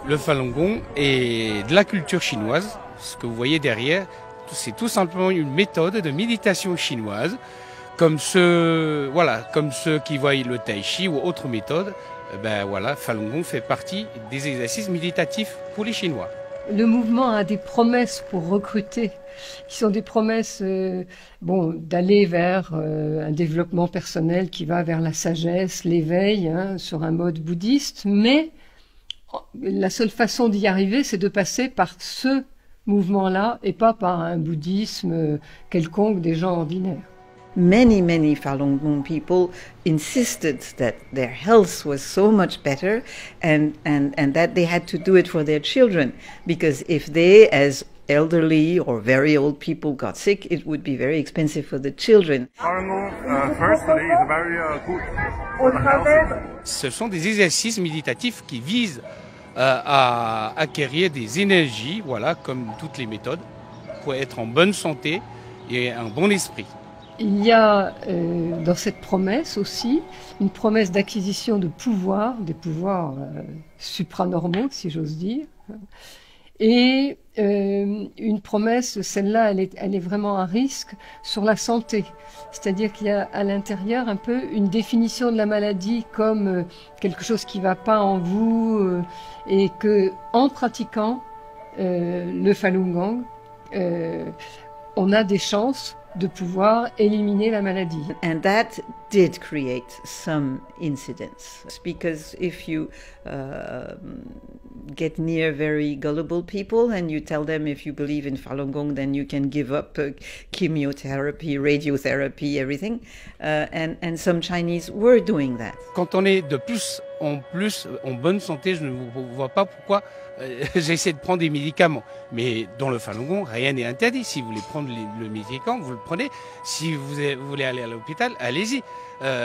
Le Falun Gong est de la culture chinoise. Ce que vous voyez derrière, c'est tout simplement une méthode de méditation chinoise, comme ceux qui voient le Tai Chi ou autres méthodes. Ben voilà, Falun Gong fait partie des exercices méditatifs pour les Chinois. Le mouvement a des promesses pour recruter, qui sont des promesses d'aller vers un développement personnel qui va vers la sagesse, l'éveil, sur un mode bouddhiste. Mais la seule façon d'y arriver, c'est de passer par ce mouvement-là et pas par un bouddhisme quelconque des gens ordinaires. Many Falun Gong people insisted that their health was so much better and that they had to do it for their children, because if they, as elderly or very old people, got sick, it would be very expensive for the children. Falun Gong, firstly, is very good for the health. Ce sont des exercices méditatifs qui visent à acquérir des énergies, voilà, comme toutes les méthodes, pour être en bonne santé et un bon esprit. Il y a dans cette promesse aussi une promesse d'acquisition de pouvoirs, des pouvoirs supranormaux, si j'ose dire, et une promesse, celle-là, elle est vraiment un risque sur la santé. C'est-à-dire qu'il y a à l'intérieur un peu une définition de la maladie comme quelque chose qui ne va pas en vous, et que en pratiquant le Falun Gong, on a des chances de pouvoir éliminer la maladie. And that did create some incidents, because if you get near very gullible people and you tell them if you believe in Falun Gong then you can give up chemotherapy, radiotherapy, everything, and some Chinese were doing that. Quand on est de plus en bonne santé, je ne vois pas pourquoi j'essaie de prendre des médicaments. Mais dans le Falun Gong, rien n'est interdit. Si vous voulez prendre le médicament, vous le prenez. Si vous voulez aller à l'hôpital, allez-y.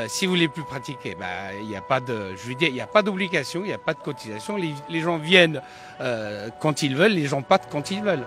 Si vous voulez plus pratiquer, il n'y a pas il n'y a pas d'obligation, il n'y a pas de cotisation. Les gens viennent quand ils veulent, les gens partent quand ils veulent.